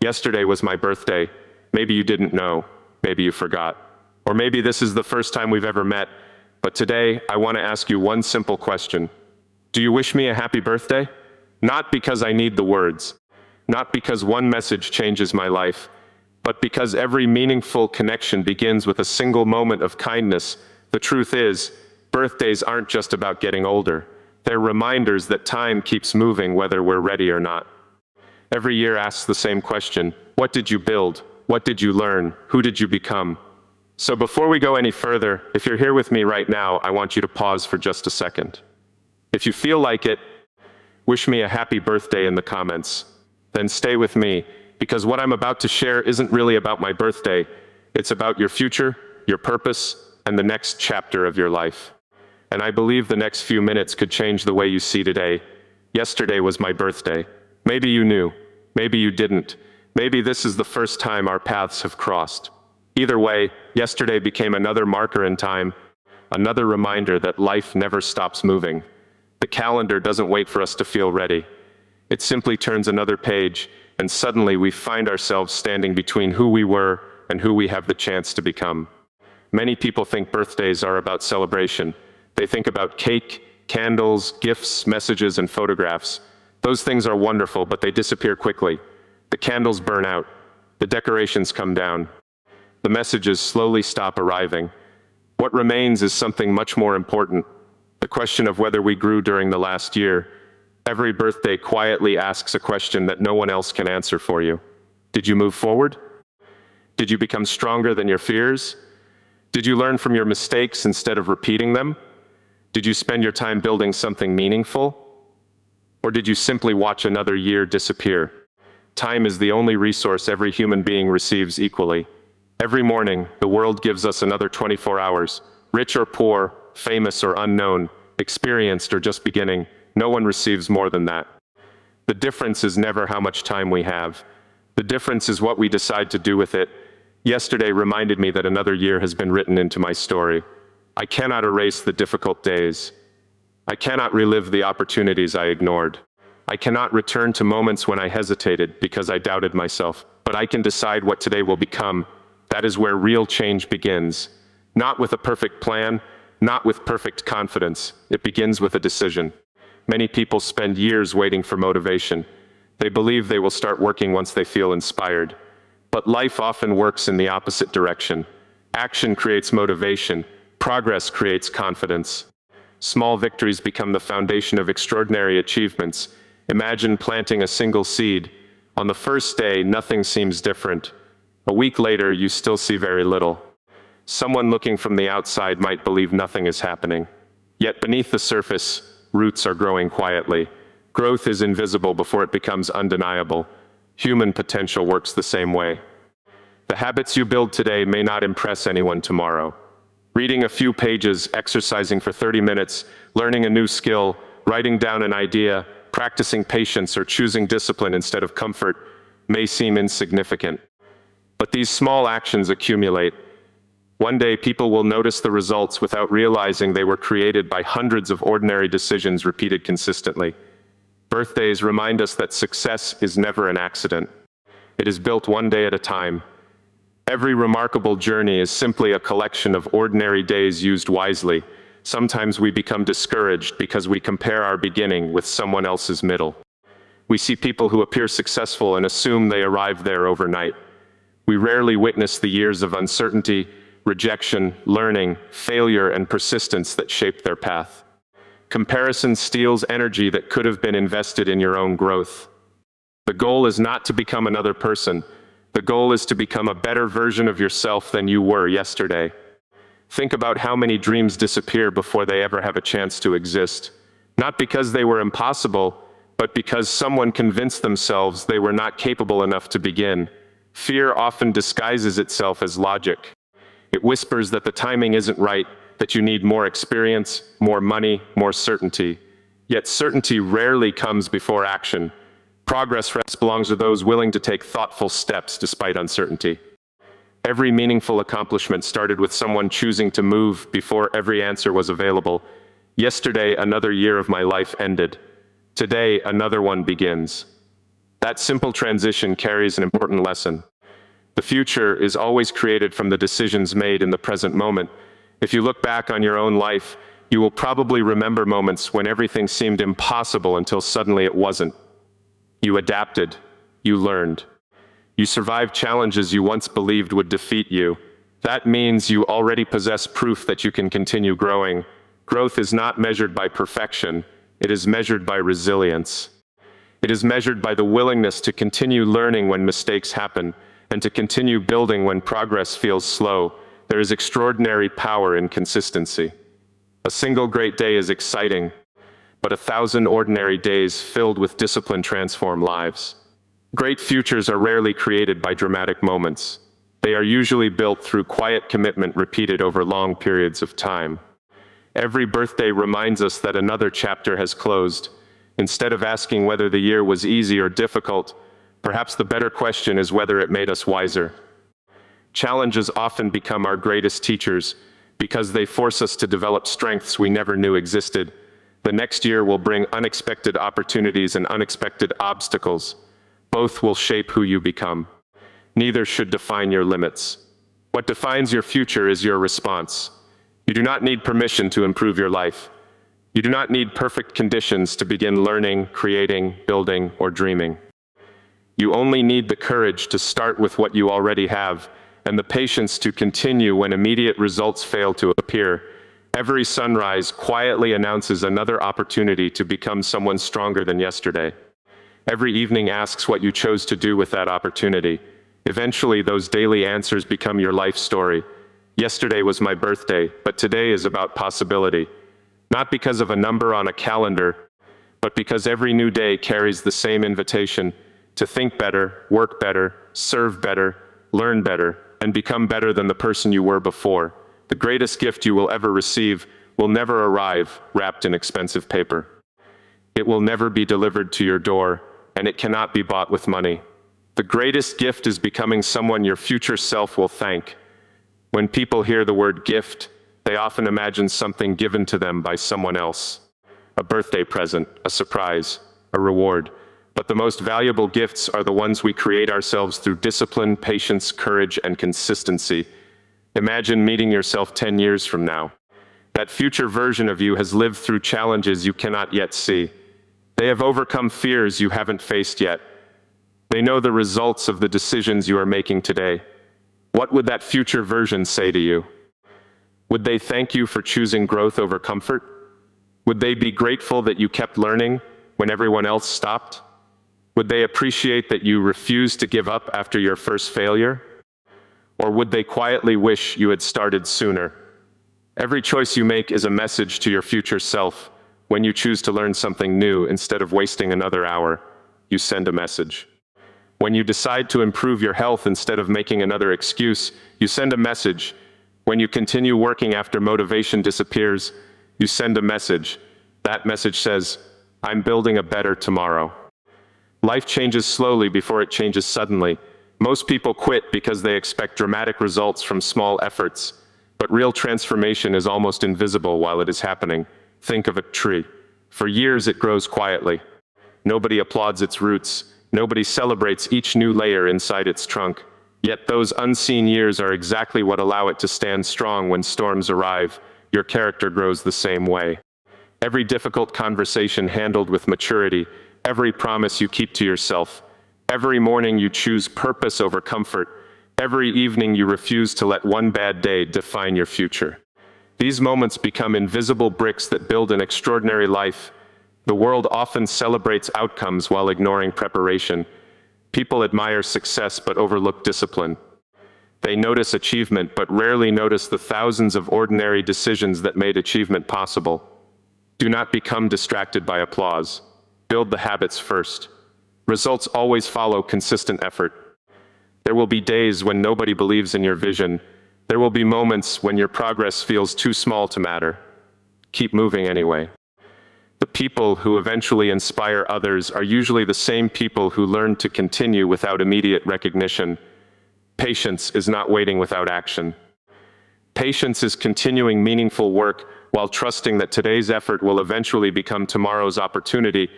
Yesterday was my birthday. Maybe you didn't know. Maybe you forgot. Or maybe this is the first time we've ever met. But today, I want to ask you one simple question. Do you wish me a happy birthday? Not because I need the words. Not because one message changes my life. But because every meaningful connection begins with a single moment of kindness. The truth is, birthdays aren't just about getting older. They're reminders that time keeps moving whether we're ready or not. Every year asks the same question. What did you build? What did you learn? Who did you become? So before we go any further, if you're here with me right now, I want you to pause for just a second. If you feel like it, wish me a happy birthday in the comments. Then stay with me, because what I'm about to share isn't really about my birthday. It's about your future, your purpose, and the next chapter of your life. And I believe the next few minutes could change the way you see today. Yesterday was my birthday. Maybe you knew. Maybe you didn't. Maybe this is the first time our paths have crossed. Either way, yesterday became another marker in time, another reminder that life never stops moving. The calendar doesn't wait for us to feel ready. It simply turns another page, and suddenly we find ourselves standing between who we were and who we have the chance to become. Many people think birthdays are about celebration. They think about cake, candles, gifts, messages, and photographs. Those things are wonderful, but they disappear quickly. The candles burn out. The decorations come down. The messages slowly stop arriving. What remains is something much more important. The question of whether we grew during the last year. Every birthday quietly asks a question that no one else can answer for you. Did you move forward? Did you become stronger than your fears? Did you learn from your mistakes instead of repeating them? Did you spend your time building something meaningful? Or did you simply watch another year disappear? Time is the only resource every human being receives equally. Every morning, the world gives us another 24 hours. Rich or poor, famous or unknown, experienced or just beginning, no one receives more than that. The difference is never how much time we have. The difference is what we decide to do with it. Yesterday reminded me that another year has been written into my story. I cannot erase the difficult days. I cannot relive the opportunities I ignored. I cannot return to moments when I hesitated because I doubted myself, but I can decide what today will become. That is where real change begins. Not with a perfect plan, not with perfect confidence. It begins with a decision. Many people spend years waiting for motivation. They believe they will start working once they feel inspired. But life often works in the opposite direction. Action creates motivation. Progress creates confidence. Small victories become the foundation of extraordinary achievements. Imagine planting a single seed. On the first day, nothing seems different. A week later, you still see very little. Someone looking from the outside might believe nothing is happening. Yet beneath the surface, roots are growing quietly. Growth is invisible before it becomes undeniable. Human potential works the same way. The habits you build today may not impress anyone tomorrow. Reading a few pages, exercising for 30 minutes, learning a new skill, writing down an idea, practicing patience, or choosing discipline instead of comfort may seem insignificant. But these small actions accumulate. One day, people will notice the results without realizing they were created by hundreds of ordinary decisions repeated consistently. Birthdays remind us that success is never an accident. It is built one day at a time. Every remarkable journey is simply a collection of ordinary days used wisely. Sometimes we become discouraged because we compare our beginning with someone else's middle. We see people who appear successful and assume they arrived there overnight. We rarely witness the years of uncertainty, rejection, learning, failure, and persistence that shaped their path. Comparison steals energy that could have been invested in your own growth. The goal is not to become another person. The goal is to become a better version of yourself than you were yesterday. Think about how many dreams disappear before they ever have a chance to exist. Not because they were impossible, but because someone convinced themselves they were not capable enough to begin. Fear often disguises itself as logic. It whispers that the timing isn't right, that you need more experience, more money, more certainty. Yet certainty rarely comes before action. Progress belongs to those willing to take thoughtful steps despite uncertainty. Every meaningful accomplishment started with someone choosing to move before every answer was available. Yesterday, another year of my life ended. Today, another one begins. That simple transition carries an important lesson. The future is always created from the decisions made in the present moment. If you look back on your own life, you will probably remember moments when everything seemed impossible until suddenly it wasn't. You adapted. You learned. You survived challenges you once believed would defeat you. That means you already possess proof that you can continue growing. Growth is not measured by perfection. It is measured by resilience. It is measured by the willingness to continue learning when mistakes happen, and to continue building when progress feels slow. There is extraordinary power in consistency. A single great day is exciting, but 1,000 ordinary days filled with discipline transform lives. Great futures are rarely created by dramatic moments. They are usually built through quiet commitment repeated over long periods of time. Every birthday reminds us that another chapter has closed. Instead of asking whether the year was easy or difficult, perhaps the better question is whether it made us wiser. Challenges often become our greatest teachers because they force us to develop strengths we never knew existed. The next year will bring unexpected opportunities and unexpected obstacles. Both will shape who you become. Neither should define your limits. What defines your future is your response. You do not need permission to improve your life. You do not need perfect conditions to begin learning, creating, building, or dreaming. You only need the courage to start with what you already have, and the patience to continue when immediate results fail to appear. Every sunrise quietly announces another opportunity to become someone stronger than yesterday. Every evening asks what you chose to do with that opportunity. Eventually, those daily answers become your life story. Yesterday was my birthday, but today is about possibility. Not because of a number on a calendar, but because every new day carries the same invitation to think better, work better, serve better, learn better, and become better than the person you were before. The greatest gift you will ever receive will never arrive wrapped in expensive paper. It will never be delivered to your door, and it cannot be bought with money. The greatest gift is becoming someone your future self will thank. When people hear the word gift, they often imagine something given to them by someone else. A birthday present, a surprise, a reward. But the most valuable gifts are the ones we create ourselves through discipline, patience, courage, and consistency. Imagine meeting yourself 10 years from now. That future version of you has lived through challenges you cannot yet see. They have overcome fears you haven't faced yet. They know the results of the decisions you are making today. What would that future version say to you? Would they thank you for choosing growth over comfort? Would they be grateful that you kept learning when everyone else stopped? Would they appreciate that you refused to give up after your first failure? Or would they quietly wish you had started sooner? Every choice you make is a message to your future self. When you choose to learn something new instead of wasting another hour, you send a message. When you decide to improve your health instead of making another excuse, you send a message. When you continue working after motivation disappears, you send a message. That message says, I'm building a better tomorrow. Life changes slowly before it changes suddenly. Most people quit because they expect dramatic results from small efforts, but real transformation is almost invisible while it is happening. Think of a tree. For years it grows quietly. Nobody applauds its roots. Nobody celebrates each new layer inside its trunk. Yet those unseen years are exactly what allow it to stand strong when storms arrive. Your character grows the same way. Every difficult conversation handled with maturity, every promise you keep to yourself, every morning you choose purpose over comfort, every evening you refuse to let one bad day define your future. These moments become invisible bricks that build an extraordinary life. The world often celebrates outcomes while ignoring preparation. People admire success but overlook discipline. They notice achievement but rarely notice the thousands of ordinary decisions that made achievement possible. Do not become distracted by applause. Build the habits first. Results always follow consistent effort. There will be days when nobody believes in your vision. There will be moments when your progress feels too small to matter. Keep moving anyway. The people who eventually inspire others are usually the same people who learn to continue without immediate recognition. Patience is not waiting without action. Patience is continuing meaningful work while trusting that today's effort will eventually become tomorrow's opportunity.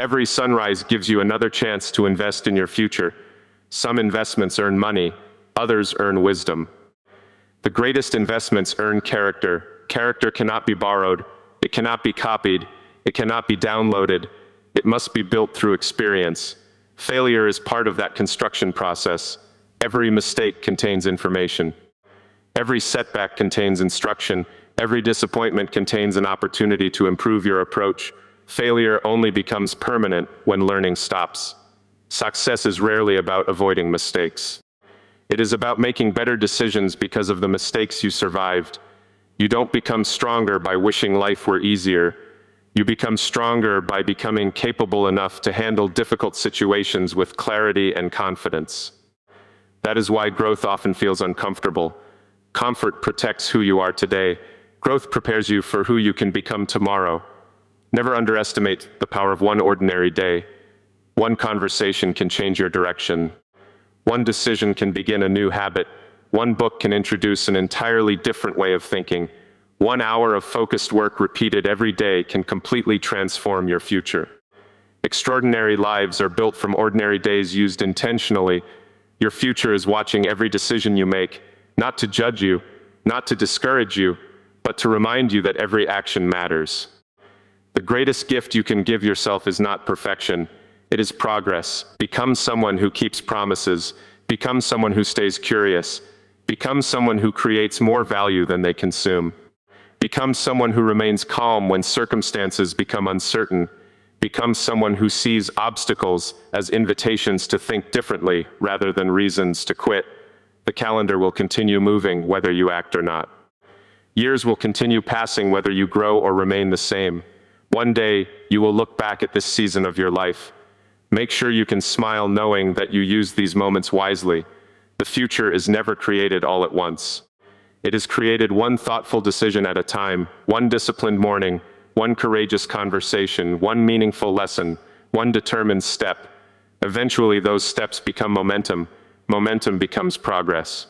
Every sunrise gives you another chance to invest in your future. Some investments earn money, others earn wisdom. The greatest investments earn character. Character cannot be borrowed, it cannot be copied, it cannot be downloaded, it must be built through experience. Failure is part of that construction process. Every mistake contains information. Every setback contains instruction. Every disappointment contains an opportunity to improve your approach. Failure only becomes permanent when learning stops. Success is rarely about avoiding mistakes. It is about making better decisions because of the mistakes you survived. You don't become stronger by wishing life were easier. You become stronger by becoming capable enough to handle difficult situations with clarity and confidence. That is why growth often feels uncomfortable. Comfort protects who you are today. Growth prepares you for who you can become tomorrow. Never underestimate the power of one ordinary day. One conversation can change your direction. One decision can begin a new habit. One book can introduce an entirely different way of thinking. 1 hour of focused work repeated every day can completely transform your future. Extraordinary lives are built from ordinary days used intentionally. Your future is watching every decision you make, not to judge you, not to discourage you, but to remind you that every action matters. The greatest gift you can give yourself is not perfection, it is progress. Become someone who keeps promises, become someone who stays curious, become someone who creates more value than they consume. Become someone who remains calm when circumstances become uncertain. Become someone who sees obstacles as invitations to think differently rather than reasons to quit. The calendar will continue moving whether you act or not. Years will continue passing whether you grow or remain the same. One day, you will look back at this season of your life. Make sure you can smile knowing that you used these moments wisely. The future is never created all at once. It is created one thoughtful decision at a time, one disciplined morning, one courageous conversation, one meaningful lesson, one determined step. Eventually, those steps become momentum. Momentum becomes progress.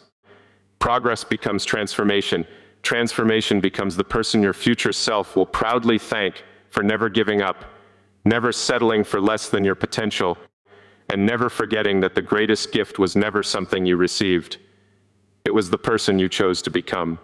Progress becomes transformation. Transformation becomes the person your future self will proudly thank for never giving up, never settling for less than your potential, and never forgetting that the greatest gift was never something you received. It was the person you chose to become.